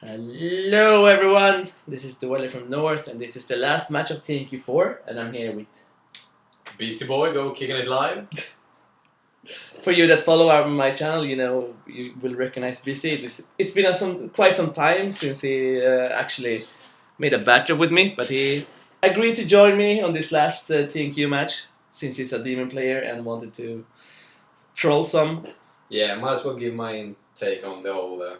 Hello everyone, this is the Weller from North and this is the last match of TNQ 4 and I'm here with... Beastie Boy, go kicking it live. For you that follow my channel, you know, you will recognize Beastie. It's been quite some time since he actually made a battle with me, but he agreed to join me on this last TNQ match since he's a demon player and wanted to troll some. Yeah, might as well give my take on the whole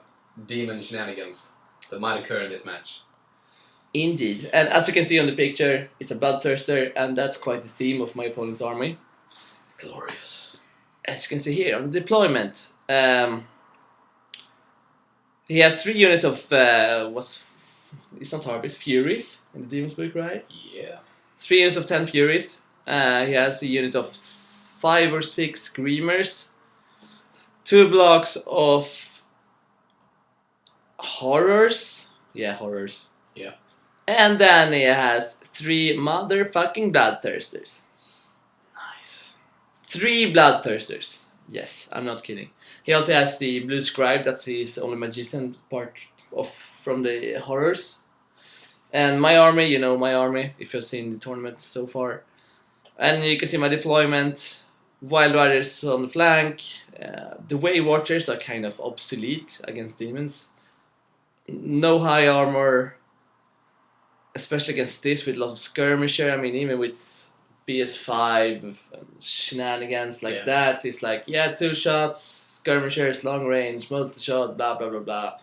demon shenanigans that might occur in this match. Indeed, and as you can see on the picture, it's a Boodthirster, and that's quite the theme of my opponent's army. Glorious. As you can see here on the deployment, he has 3 units of it's not Harpies, Furies in the Demon's book, right? Yeah. 3 units of 10 Furies. He has a unit of 5 or 6 Screamers, 2 blocks of Horrors. Yeah, Horrors. Yeah. And then he has 3 motherfucking Boodthirsters. Nice. 3 Boodthirsters. Yes, I'm not kidding. He also has the Blue Scribe, that's his only magician part of from the Horrors. And my army, you know my army, if you've seen the tournament so far. And you can see my deployment. Wild Riders on the flank. The Way Watchers are kind of obsolete against demons. No high armor, especially against this with a lot of skirmisher. I mean, even with BS5 shenanigans like that, it's like, yeah, 2 shots, skirmishers, long range, multi-shot, blah blah blah blah.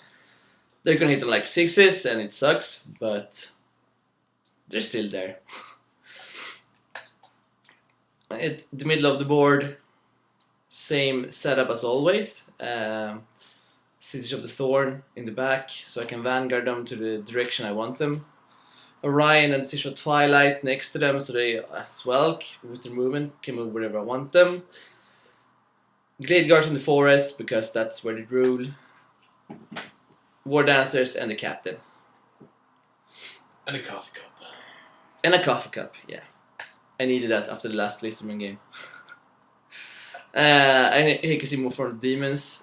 They're gonna hit on like 6s and it sucks, but they're still there. At the middle of the board, same setup as always. Siege of the Thorn in the back, so I can vanguard them to the direction I want them. Orion and Siege of Twilight next to them, so they as well, with their movement, can move wherever I want them. Glade Guards in the forest, because that's where they rule. War Dancers and the Captain. And a coffee cup. And a coffee cup, yeah. I needed that after the last Listerman game. And here you can see more from the demons.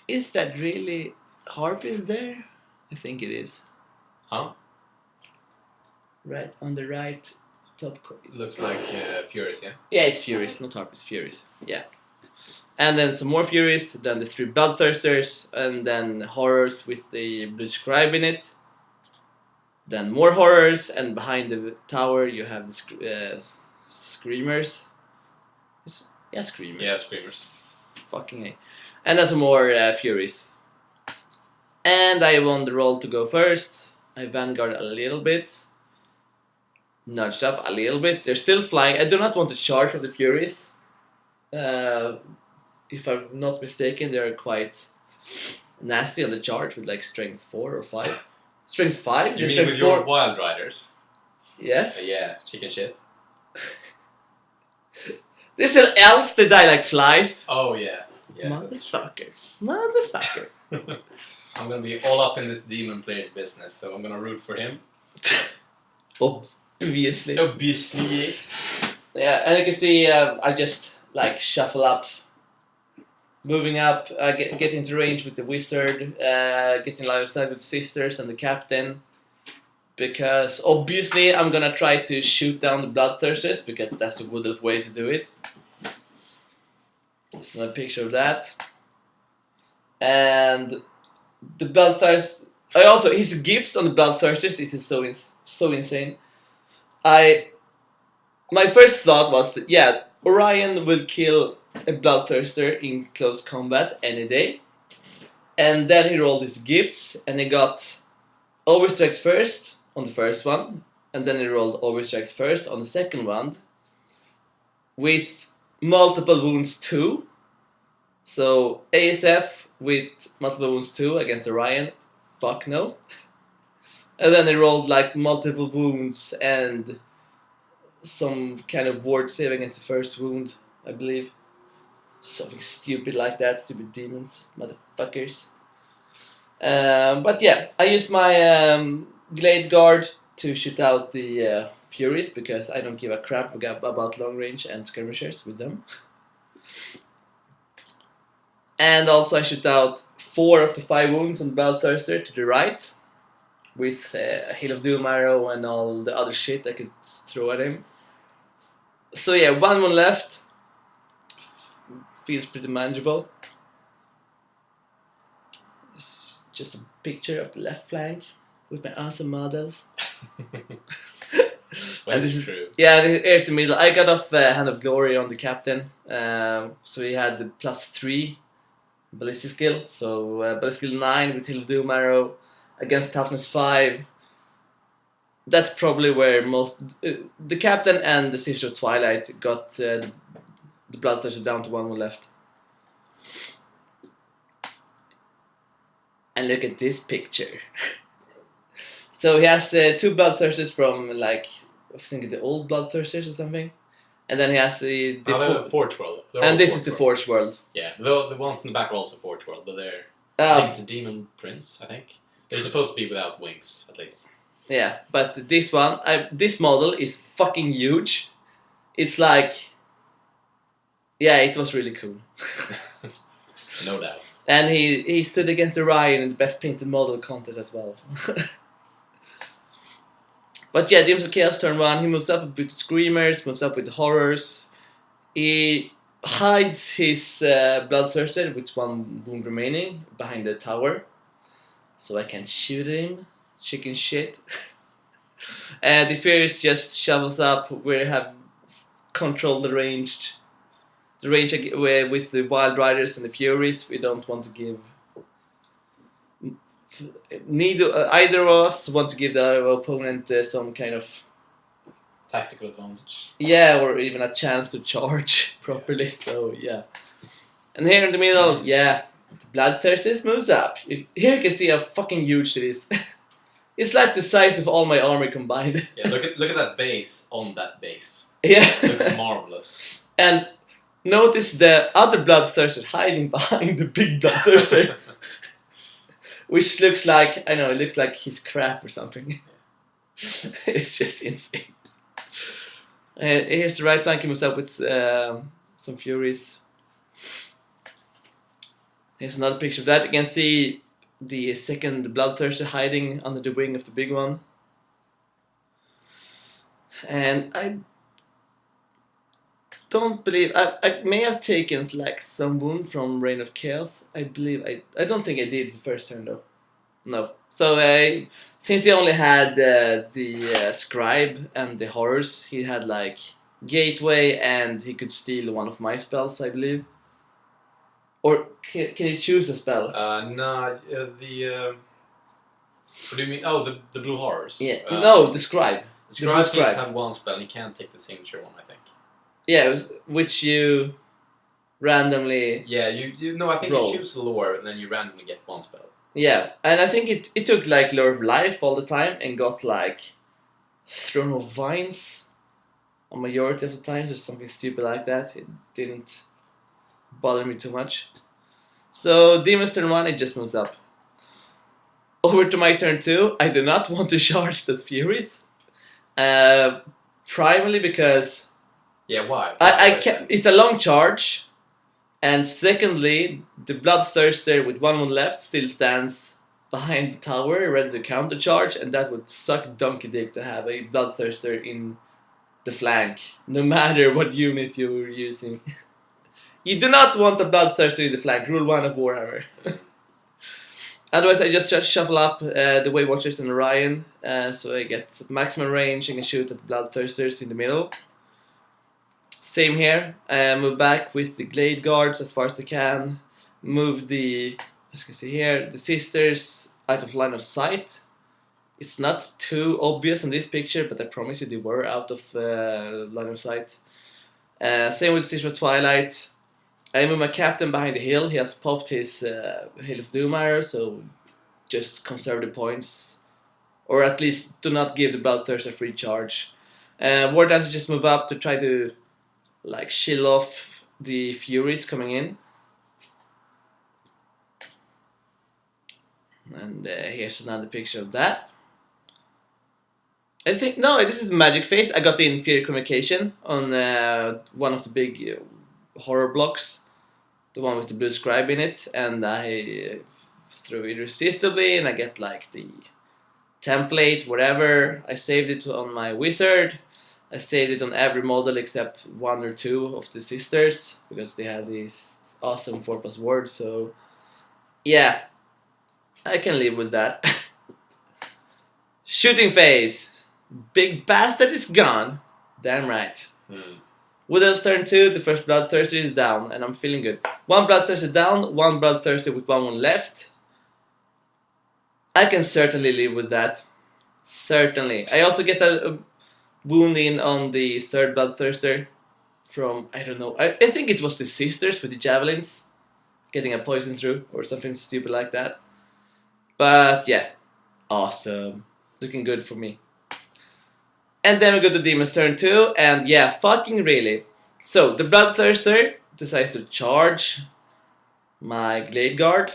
Is that really Harpy there? I think it is. Huh? Right on the right top corner. It looks like Furies, yeah? Yeah, it's Furies, not Harpies, Furies. Yeah. And then some more Furies, then the 3 Boodthirsters, and then Horrors with the Blue Scribe in it. Then more Horrors, and behind the tower you have the Screamers. Yeah, Screamers. Yeah, Screamers. Fucking A. And then some more Furies. And I won the roll to go first. I vanguard a little bit. Nudged up a little bit. They're still flying. I do not want to charge from the Furies. If I'm not mistaken, they're quite nasty on the charge with like strength 4 or 5. Strength 5? You mean with your Wild Riders? Yes. Yeah, chicken shit. There's still elves, they die like flies. Oh yeah. Motherfucker. Motherfucker. I'm gonna be all up in this demon player's business, so I'm gonna root for him. Obviously. Obviously, yes. Yeah, and you can see I just like shuffle up. Moving up, get into range with the wizard, getting line of sight with sisters and the captain. Because obviously I'm gonna try to shoot down the Boodthirsters because that's the Wood Elf way to do it. It's another picture of that. And the Boodthirsters, his gifts on the Boodthirsters is so insane. My first thought was that, yeah, Orion will kill a Boodthirster in close combat any day. And then he rolled his gifts and he got Overstrikes first on the first one, and then he rolled Overstrikes first on the second one with multiple wounds 2. So ASF with multiple wounds 2 against Orion, fuck no. And then he rolled like multiple wounds and some kind of ward save against the first wound, I believe. Something stupid like that, stupid demons, motherfuckers. But yeah, I use my Glade Guard to shoot out the Furies because I don't give a crap about long range and skirmishers with them. And also I shoot out 4 of the 5 wounds on Bloodthirster to the right, with a Hail of Doom arrow and all the other shit I could throw at him. So yeah, 1 wound left. Feels pretty manageable. It's just a picture of the left flank with my awesome models. Well, And this it's is true. yeah. Here's the middle. I got off Hand of Glory on the captain, so he had the +3 ballistic skill. So ballistic skill 9 with Hail of Doom arrow against toughness 5. That's probably where most the captain and the Sister of Twilight got the Bloodthirster down to 1 left. And look at this picture. So he has 2 Bloodthirsters from like I think the old Bloodthirsters or something, and then he has the Forge World. They're and all this is the World. Forge World. Yeah, the ones in the back are also Forge World, but they're I think it's a Demon Prince. I think they're supposed to be without wings, at least. Yeah, but this one, this model is fucking huge. It's like, yeah, it was really cool. No doubt. And he stood against Orion in the best painted model contest as well. But yeah, Daemons of Chaos turn 1, he moves up with the Screamers, moves up with the Horrors. He hides his Bloodthirster with 1 wound remaining behind the tower. So I can shoot him. Chicken shit. The Furious just shovels up. We have controlled the range with the Wild Riders and the Furies. We don't want to give. Either of us want to give the opponent some kind of Tactical advantage. yeah, or even a chance to charge properly. So yeah, and here in the middle, yeah, the Bloodthirsters moves up. Here you can see how fucking huge it is. It's like the size of all my armor combined. Yeah, look at that base on that base. Yeah, It looks marvelous. And notice the other Bloodthirster hiding behind the big Bloodthirster. Which looks like, I know, it looks like his crap or something. It's just insane. Here's the right flank, he moves up with some Furies. Here's another picture of that. You can see the second Bloodthirster hiding under the wing of the big one. And I don't believe I may have taken like some wound from Reign of Chaos. I believe I don't think I did the first turn though. No. So since he only had the Scribe and the Horrors, he had like Gateway and he could steal one of my spells, I believe. Or can he choose a spell? What do you mean? Oh, the Blue Horrors. Yeah. No, the Scribe. The Scribe just had 1 spell. You can't take the signature one, I think. Yeah, which you randomly. Yeah, you no. I think roll. you choose the lore and then you randomly get 1 spell. Yeah, and I think it took like Lure of Life all the time and got like Throne of Vines a majority of the times or something stupid like that. It didn't bother me too much. So Demon's turn 1, it just moves up. Over to my turn 2, I do not want to charge those Furies. Primarily because Yeah, why? I can. It's a long charge, and secondly, the Bloodthirster with 1 wound left still stands behind the tower, ready to counter charge, and that would suck donkey dick to have a Bloodthirster in the flank, no matter what unit you're using. You do not want a Bloodthirster in the flank. Rule 1 of Warhammer. Otherwise, I just shuffle up the Way Watchers and Orion, so I get maximum range and can shoot at the Bloodthirsters in the middle. Same here. Move back with the Glade Guards as far as I can. Move the, as you can see here, the Sisters out of line of sight. It's not too obvious in this picture, but I promise you they were out of line of sight. Same with Sister of Twilight. I move my captain behind the hill. He has popped his Hail of Doom arrow, so just conserve the points. Or at least do not give the Bloodthirster free charge. War Dancer just move up to try to like shield off the Furies coming in. And here's another picture of that. I think, no, this is Magic Face. I got the Inferior Communication on one of the big horror blocks. the one with the blue scribe in it, and I threw irresistibly, and I get like the template, whatever. I saved it on my wizard. I saved it on every model except 1 or 2 of the sisters, because they had these awesome 4+ words, so yeah, I can live with that. Shooting phase. Big bastard is gone. Damn right. Wood Elf's turn 2, the first Bloodthirster is down, and I'm feeling good. 1 Bloodthirster down, 1 Bloodthirster with 1 left. I can certainly live with that. Certainly. I also get a wound in on the 3rd Bloodthirster from, I don't know, I think it was the sisters with the javelins getting a poison through or something stupid like that. But yeah, awesome. Looking good for me. And then we go to Demon's turn 2, and yeah, fucking really. So, the Bloodthirster decides to charge my Glade Guard.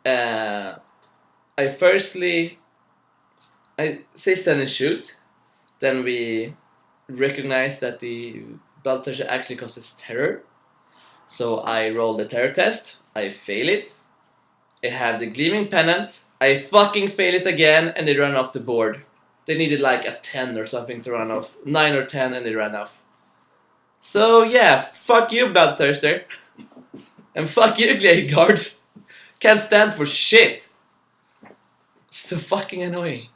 I say stand and shoot. Then we recognize that the Bloodthirster actually causes terror. So I roll the terror test, I fail it. I have the Gleaming Pennant, I fucking fail it again, and they run off the board. They needed like a 10 or something to run off. 9 or 10 and they ran off. So yeah, fuck you Bloodthirster. And fuck you Glade Guards. Can't stand for shit. So fucking annoying.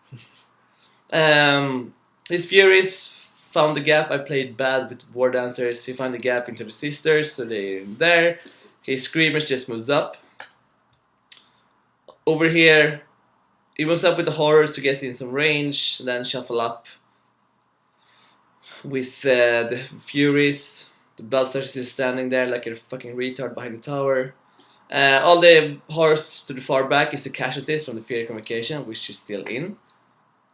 His Furies found the gap. I played bad with War Dancers. He found the gap into the sisters, so they're there. His Screamers just moves up. Over here, he moves up with the Horrors to get in some range, then shuffle up with the Furies. The Bloodthirster is standing there like a fucking retard behind the tower. All the Horrors to the far back is the casualties from the Fear Convocation, which is still in.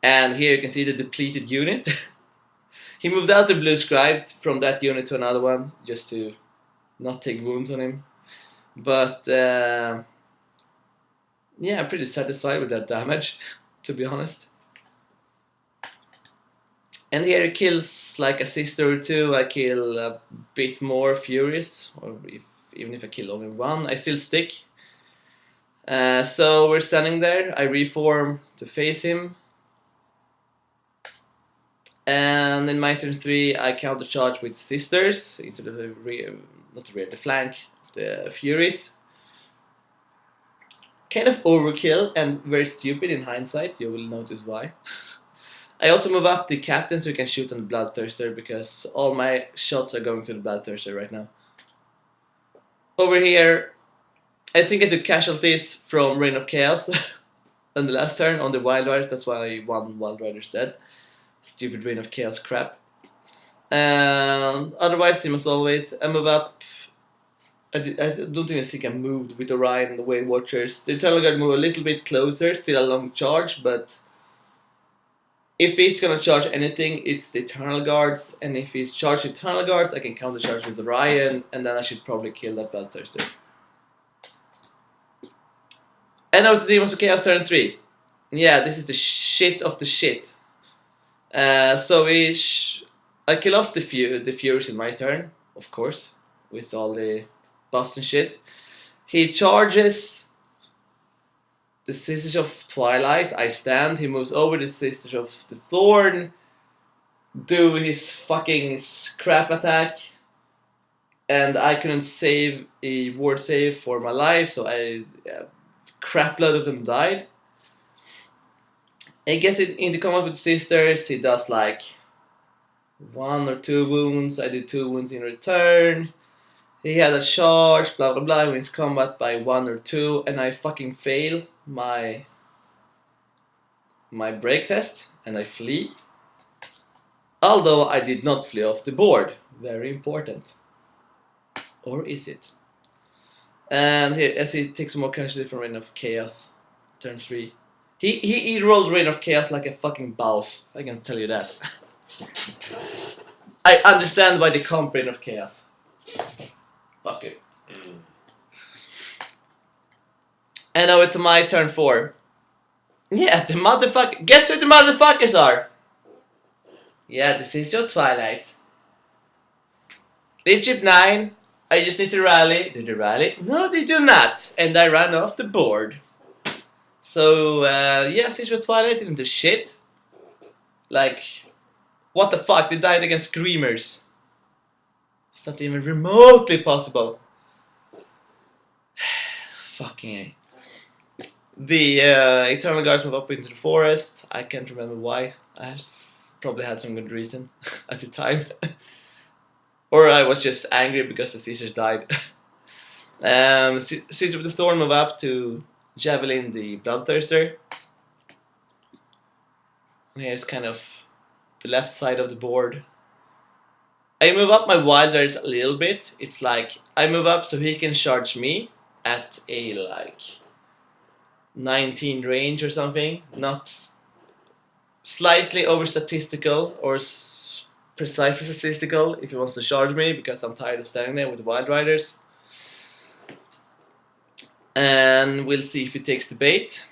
And here you can see the depleted unit. He moved out the blue scribe from that unit to another one, just to not take wounds on him. But yeah, I'm pretty satisfied with that damage, to be honest. And here he kills like a sister or 2. I kill a bit more Furies, or even if I kill only 1, I still stick. So we're standing there. I reform to face him. And in my turn 3, I countercharge with sisters into the rear, not the rear, the flank of the Furies. Kind of overkill and very stupid in hindsight, you will notice why. I also move up the captain so we can shoot on the Bloodthirster, because all my shots are going to the Bloodthirster right now. Over here, I think I took casualties from Reign of Chaos on the last turn on the Wild Riders, that's why 1 Wild Rider's dead. Stupid Reign of Chaos crap. Otherwise, same as always, I move up. I don't even think I moved with Orion and the Wave Watchers. The Eternal Guard move a little bit closer, still a long charge, but if he's gonna charge anything, it's the Eternal Guards, and if he's charged Eternal Guards, I can counter charge with Orion, and then I should probably kill that Bloodthirster. And now to Daemons of Chaos turn 3. Yeah, this is the shit of the shit. So I kill off the Furies in my turn, of course, with all the buffs and shit. He charges the Sisters of Twilight. I stand. He moves over the Sisters of the Thorn. Do his fucking crap attack. And I couldn't save a ward save for my life, so crap load of them died. I guess in the combat with Sisters, he does like 1 or 2 wounds. I do 2 wounds in return. He had a charge, blah blah blah, wins combat by 1 or 2, and I fucking fail my break test, and I flee. Although I did not flee off the board. Very important. Or is it? And here, as he takes some more casualty from Reign of Chaos, turn 3. He rolled Reign of Chaos like a fucking boss, I can tell you that. I understand why they comp Reign of Chaos. Fuck it. And over to my turn 4. Yeah, the motherfucker. Guess who the motherfuckers are? Yeah, this is your Twilight. Lead ship 9. I just need to rally. Do they rally? No, they do not. And I ran off the board. So, yeah, Siege of Twilight didn't do shit. Like, what the fuck? They died against Screamers. It's not even remotely possible. Fucking A. The Eternal Guards move up into the forest. I can't remember why. I probably had some good reason at the time. Or I was just angry because the Caesars died. Siege of the Thorn move up to Javelin the Boodthirster. And here's kind of the left side of the board. I move up my Wild Riders a little bit. It's like I move up so he can charge me at a like 19 range or something. Not slightly over statistical or precisely statistical if he wants to charge me, because I'm tired of standing there with the Wild Riders. And we'll see if he takes the bait.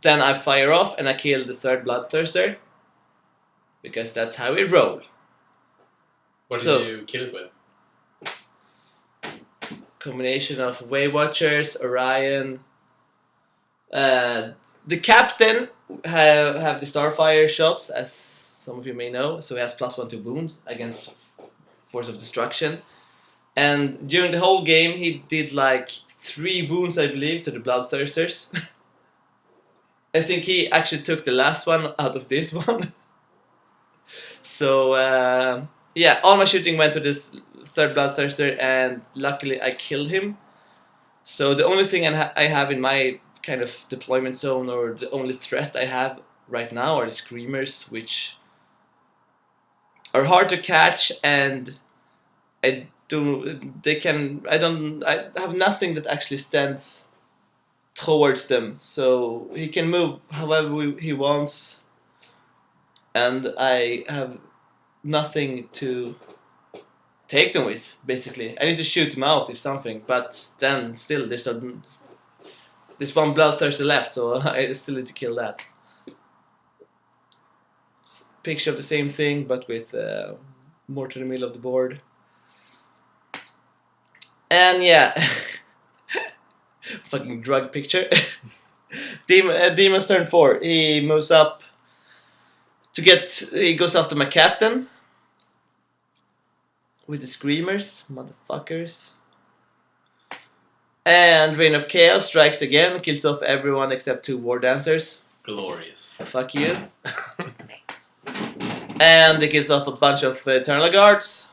Then I fire off and I kill the third Boodthirster, because that's how we roll. What did you kill it with? Combination of Way Watchers, Orion. The captain have the Starfire shots, as some of you may know, so he has +1 to wound against Force of Destruction. And during the whole game, he did like 3 wounds, I believe, to the Boodthirsters. I think he actually took the last one out of this one. So, yeah, all my shooting went to this third Boodthirster, and luckily I killed him. So the only thing I have in my kind of deployment zone, or the only threat I have right now, are the Screamers, which are hard to catch, and I have nothing that actually stands towards them, so he can move however he wants, and I have nothing to take them with, basically. I need to shoot them out if something, but then still there's one Boodthirster left, so I still need to kill that. Picture of the same thing, but with more to the middle of the board. And yeah, fucking drug picture. Demon's turn 4. He moves up to he goes after my captain with the Screamers, motherfuckers. And Reign of Chaos strikes again, kills off everyone except 2 War Dancers. Glorious. Fuck you. And he kills off a bunch of Eternal Guards.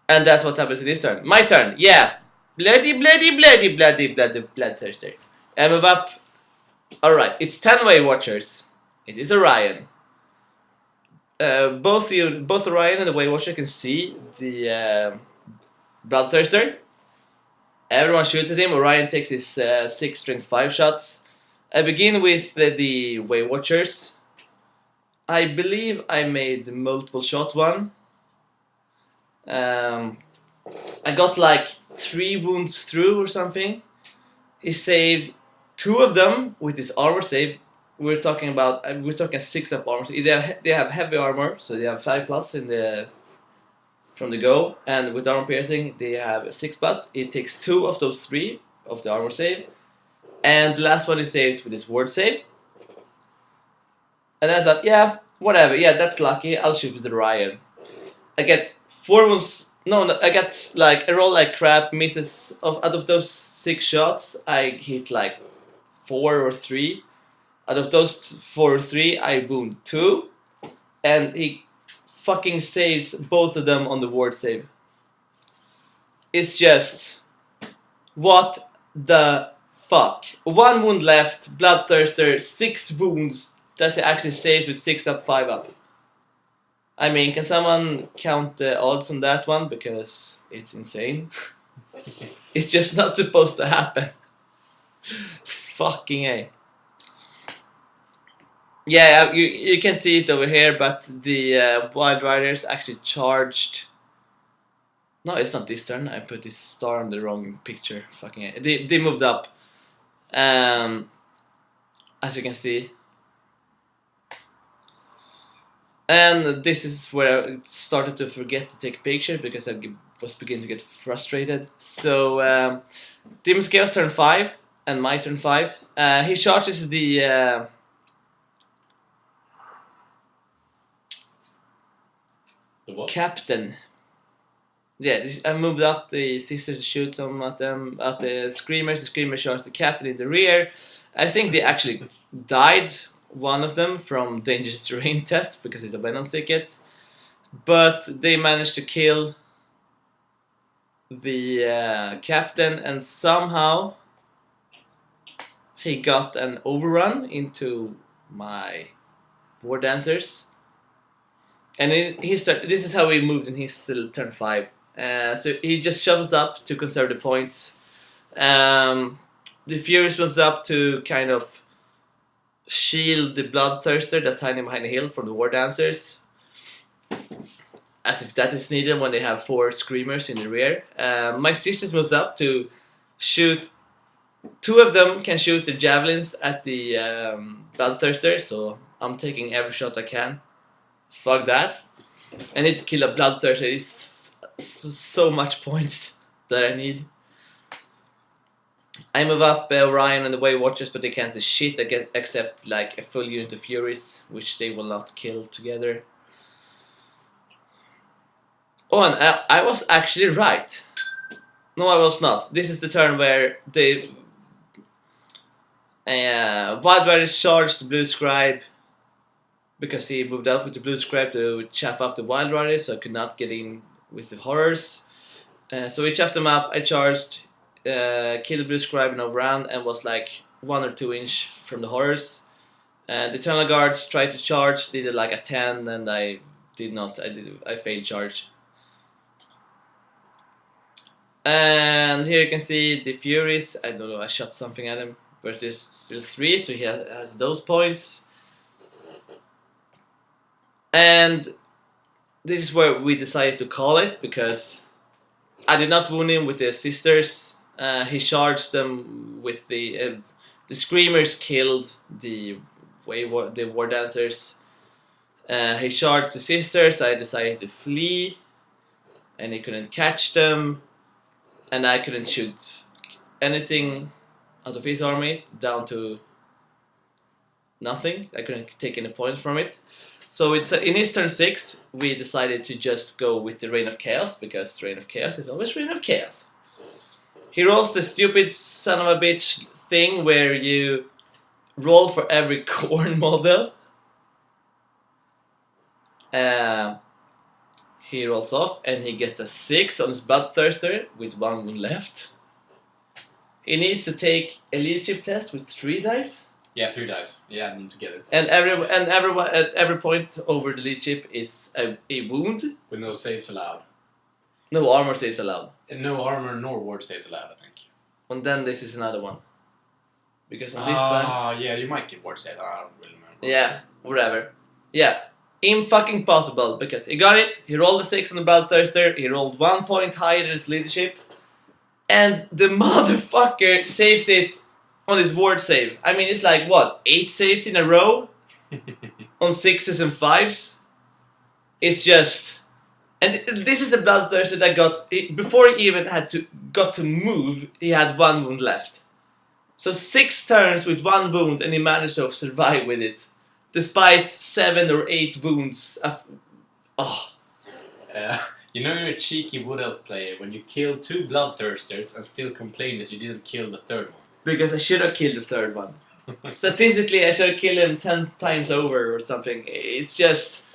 And that's what happens in his turn. My turn, yeah. Bloody Boodthirster. I move up. Alright, it's 10 Way Watchers. It is Orion. Both Orion and the Way Watcher can see the Boodthirster. Everyone shoots at him. Orion takes his 6 strength 5 shots. I begin with the Way Watchers. I believe I made the multiple shot one. I got like 3 wounds through or something. He saved 2 of them with his armor save. We're talking 6 up armor. They have heavy armor, so they have 5+ in the from the go, and with armor piercing they have 6+. It takes 2 of those 3 of the armor save, and the last one he saves with his ward save. And then I thought, yeah, whatever, yeah, that's lucky. I'll shoot with the Orion. I get 4 wounds. No, I get like I roll like crap. Misses out of those 6 shots, I hit like 4 or 3. Out of those 4 or 3, I wound 2, and he fucking saves both of them on the ward save. It's just, what the fuck? 1 wound left, Boodthirster, 6 wounds that he actually saves with 6 up, 5 up. I mean, can someone count the odds on that one? Because it's insane. It's just not supposed to happen. Fucking A. Yeah, you can see it over here, but the Wild Riders actually charged. No, it's not this turn. I put this star on the wrong picture. Fucking A. They moved up. As you can see. And this is where I started to forget to take pictures because I was beginning to get frustrated. So Daemons of Chaos turn 5 and my turn 5. He charges the what? captain. Yeah, I moved up the sisters to shoot some at them, at the screamers. The screamer charged the captain in the rear. I think they actually died, one of them, from dangerous terrain test because it's a venom thicket. But they managed to kill the captain, and somehow he got an overrun into my war dancers. And this is how he moved in his turn 5. So he just shovels up to conserve the points. The Furious moves up to kind of shield the Bloodthirster that's hiding behind the hill from the War Dancers. As if that is needed when they have 4 Screamers in the rear. My Sisters moves up to shoot. 2 of them can shoot the javelins at the Bloodthirster, so I'm taking every shot I can. Fuck that. I need to kill a Bloodthirster. It's so much points that I need. I move up Orion and the Way Watchers, but they can't see shit except like a full unit of Furies, which they will not kill together. Oh, and I was actually right. No, I was not. This is the turn where the Wild Riders charged the Blue Scribe because he moved up with the Blue Scribe to chaff up the Wild Riders, so I could not get in with the Horrors. So we chaffed them up. I charged, killed the Blue Scribe and overran, and was like 1 or 2 inch from the Horrors. The Eternal Guards tried to charge, did like a 10, and I did not. I failed charge. And here you can see the Furies. I don't know, I shot something at him, but there's still 3, so he has those points. And this is where we decided to call it, because I did not wound him with the Sisters. He charged them with the Screamers killed the War Dancers. He charged the Sisters. I decided to flee, and he couldn't catch them, and I couldn't shoot anything out of his army down to nothing. I couldn't take any points from it. So it's in his turn 6, we decided to just go with the Reign of Chaos, because Reign of Chaos is always Reign of Chaos. He rolls the stupid son of a bitch thing where you roll for every corn model. He rolls off and he gets a 6 on his Bloodthirster with 1 wound left. He needs to take a leadership test with 3 dice. Yeah, 3 dice. Yeah, add them together. And everyone at every point over the leadership is a wound. With no saves allowed. No armor saves allowed. And no armor nor ward saves allowed, I think. And then this is another one. Because on this one... yeah, you might get ward save. I don't really remember. Yeah, whatever. Yeah, fucking possible, because he got it, he rolled a 6 on the Bloodthirster, he rolled 1 point higher than his leadership, and the motherfucker saves it on his ward save. I mean, it's like, what, 8 saves in a row? On 6s and 5s? It's just... And this is the Bloodthirster that got... Before he even got to move, he had 1 wound left. So 6 turns with 1 wound, and he managed to survive with it. Despite 7 or 8 wounds. You know you're a cheeky Wood Elf player when you kill 2 Bloodthirsters and still complain that you didn't kill the 3rd one. Because I should have killed the 3rd one. Statistically, I should have killed him 10 times over or something. It's just...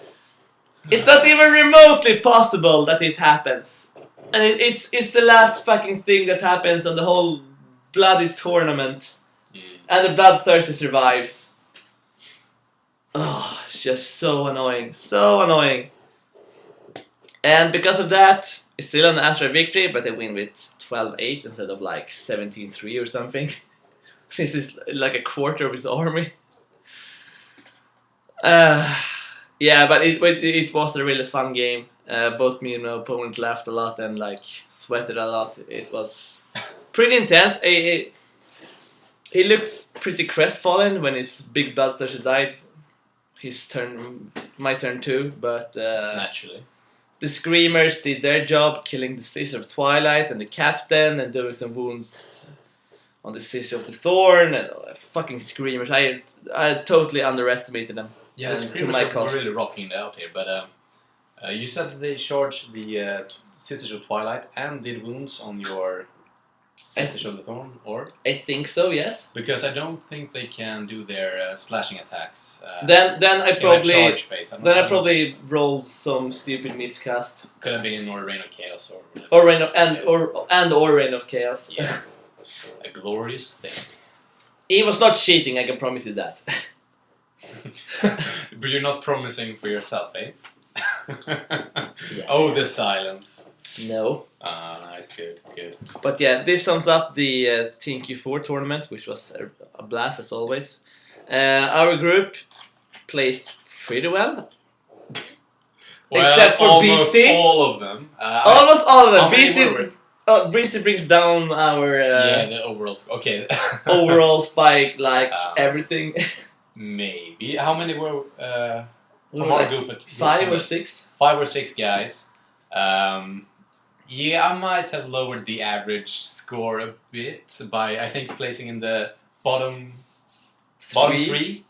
It's not even remotely possible that it happens. And it's the last fucking thing that happens on the whole bloody tournament. And the Bloodthirster survives. Oh, it's just so annoying. So annoying. And because of that, it's still an Astra victory, but I win with 12-8 instead of like 17-3 or something. Since it's like a quarter of his army. Yeah, but it was a really fun game. Both me and my opponent laughed a lot and like sweated a lot. It was pretty intense. He looked pretty crestfallen when his big Bloodthirster died. his turn, my turn too. But Naturally. the Screamers did their job, killing the Sister of Twilight and the Captain, and doing some wounds on the Sister of the Thorn. And fucking Screamers! I totally underestimated them. Yeah, the to Screamers my are cost. really rocking it out here. But you said that they charged the Sisters of Twilight and did wounds on your Sisters of the Thorn, or? I think so. Yes. Because I don't think they can do their slashing attacks. Then I in a probably charge phase. I probably rolled some stupid miscast. Could have been or Reign of Chaos Or Reign of Reign of Chaos. Yeah. A glorious thing. He was not cheating, I can promise you that. But you're not promising for yourself, eh? Yes. Oh, the silence. No. It's good, it's good. But yeah, this sums up the TNQ4 tournament, which was a blast as always. Our group placed pretty well. Except for almost Beastie. all of them. Almost all of how them. many were Beastie brings down our yeah, the overall score. Okay. overall spike, like everything. Maybe. How many were We from were our like group? 5 or 6. 5 or 6 guys. Yeah, I might have lowered the average score a bit by, I think, placing in the bottom 3,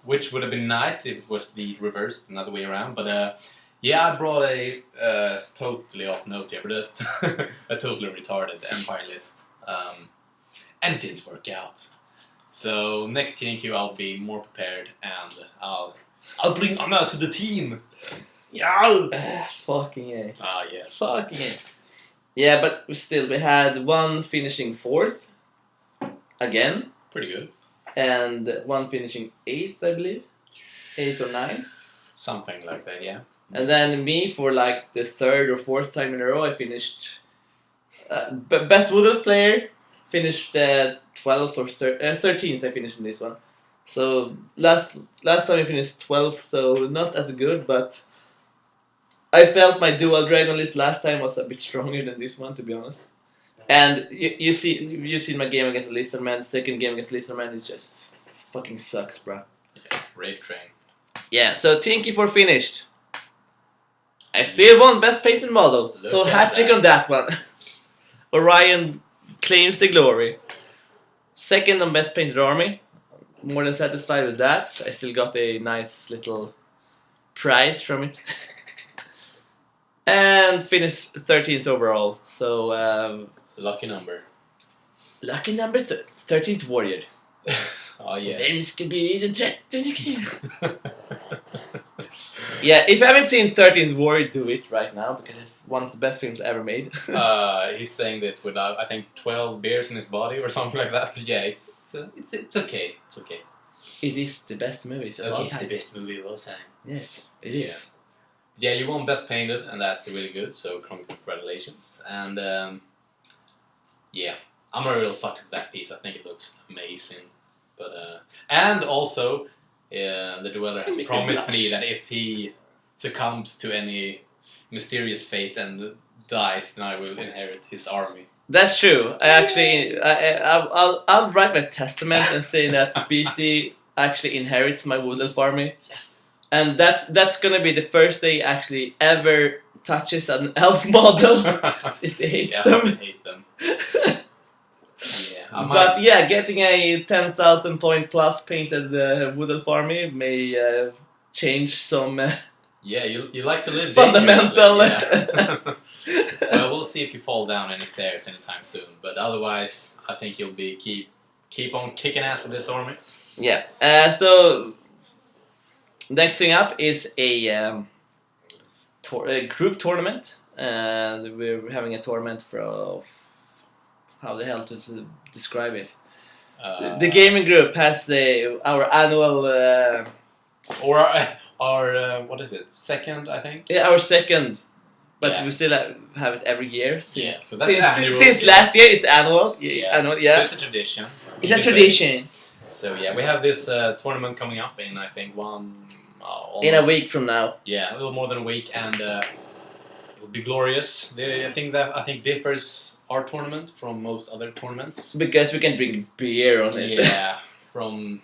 which would have been nice if it was the reversed, another way around. But yeah, I brought a totally off note here, but a totally retarded Empire list, and it didn't work out. So next TNQ I'll be more prepared, and I'll bring honor to the team. Yeah. Fucking yeah. Ah, yeah. Fucking it. Yeah, but still, we had one finishing 4th, again, Pretty good. and one finishing 8th, I believe. 8th or 9th. Something like that, yeah. And then me, for like the 3rd or 4th time in a row, I finished best Woodland player, finished 12th or 13th, I finished in this one. So last time I finished 12th, so not as good, but I felt my dual dragon list last time was a bit stronger than this one, to be honest. And you've seen my game against Listerman. Second game against Listerman is just fucking sucks, bro. Yeah, rape train. Yeah, so TNQ4 finished. I still won best painted model, so at hat trick that. on that one. Orion claims the glory. Second on best painted army. More than satisfied with that. I still got a nice little prize from it. And finished 13th overall. So Lucky number. lucky number 13th warrior. Oh, yeah. Vem ska bli den 13th? Yeah, if you haven't seen 13th Warrior, do it right now, because it's one of the best films ever made. He's saying this without, I think, 12 beers in his body or something like that. But yeah, it's okay. It's okay. It is the best movie of all It's the time. best movie of all time. Yes, it Yeah. is. Yeah, you won Best Painted, and that's really good, so congratulations. And yeah, I'm a real sucker for that piece. I think it looks amazing. But and also, the Dweller has Make me promised me blush. that if he succumbs to any mysterious fate and dies, then I will inherit his army. That's true. I actually, I'll write my testament and say that BC actually inherits my Woodland army. Yes. And that's gonna be the first day he actually ever touches an elf model, since he hates Yeah, them. I hate them. Yeah, But yeah, getting a 10,000 point plus painted Woodland army may change some yeah, you like to live fundamental. dangerously, yeah. Well, we'll see if you fall down any stairs anytime soon. But otherwise, I think you'll be keep on kicking ass with this army. Yeah. So next thing up is a group tournament. We're having a tournament for how the hell to describe it. The gaming group has our annual. Or our what is it? Second, I think. Yeah, our second. But Yeah. we still have it every year. Yeah, so that's annual. Since last year, it's annual. Annual, yeah. So it's a tradition. It's a tradition. So yeah, we have this tournament coming up in, I think, In a week from now. Yeah, a little more than a week, and it will be glorious. I think differs our tournament from most other tournaments. Because we can drink beer on it. Yeah, from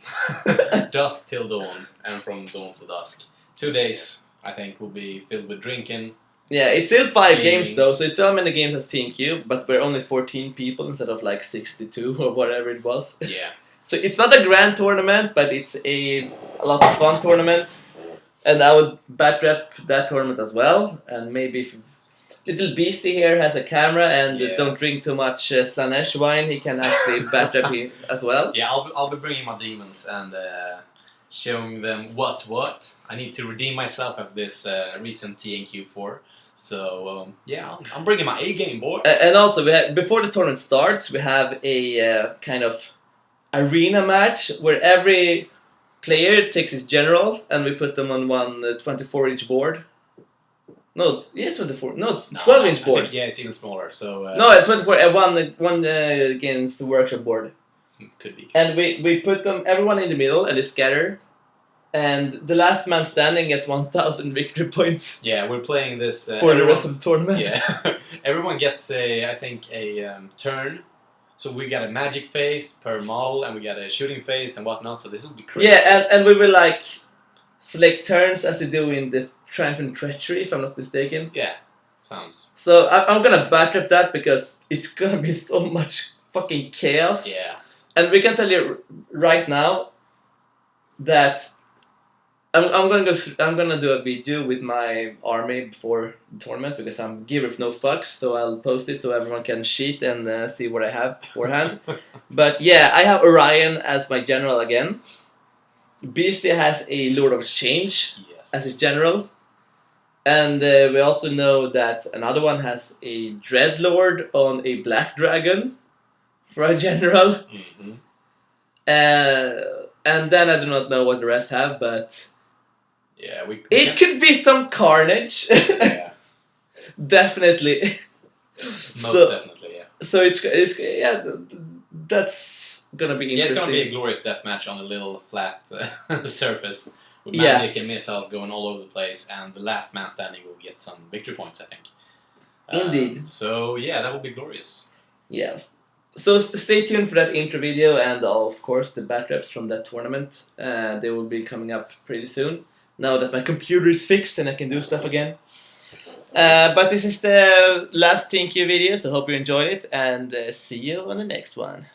dusk till dawn and from dawn to dusk. 2 days, I think, will be filled with drinking. Yeah, it's still 5 games Gaming. though, so it's still as many games as TNQ, but we're only 14 people instead of like 62 or whatever it was. Yeah. So it's not a grand tournament, but it's a lot of fun tournament. And I would bat rep that tournament as well. And maybe if little Beastie here has a camera and Yeah. don't drink too much Slanesh wine, he can actually bat rep him as well. Yeah, I'll be bringing my demons and showing them what's what. I need to redeem myself of this recent TNQ 4. So yeah, I'm bringing my A game, boy. And also, before the tournament starts, we have a kind of arena match where every player takes his general and we put them on one 24-inch board. No, yeah, 24. No, 12-inch board. Think, yeah, it's even smaller. So No, 24. One game's the workshop board. Could be. And we put them everyone in the middle and they scatter. And the last man standing gets 1,000 victory points. Yeah, we're playing this for the rest of the tournament. Yeah, everyone gets I think a turn. So we got a magic phase per model, and we got a shooting phase and whatnot. So this will be crazy. Yeah, and we will like select turns as they do in this Triumph and Treachery, if I'm not mistaken. Yeah, sounds. So I'm gonna backtrap that because it's gonna be so much fucking chaos. Yeah. And we can tell you right now that I'm gonna do a video with my army before the tournament because I'm giver of no fucks, so I'll post it so everyone can cheat and see what I have beforehand. But yeah, I have Orion as my general again. Beastie has a Lord of Change as his general. And we also know that another one has a Dreadlord on a Black Dragon for a general. Mm-hmm. And then I do not know what the rest have, but yeah, it could be some carnage. Yeah. Definitely. Most definitely, yeah. So it's yeah, that's gonna be interesting. Yeah, it's gonna be a glorious death match on a little flat surface with Yeah. magic and missiles going all over the place, and the last man standing will get some victory points, I think. Indeed. So yeah, that will be glorious. Yes. So stay tuned for that intro video and of course the bat reps from that tournament. They will be coming up pretty soon. Now that my computer is fixed and I can do stuff again. But this is the last TNQ video, so hope you enjoyed it and see you on the next one.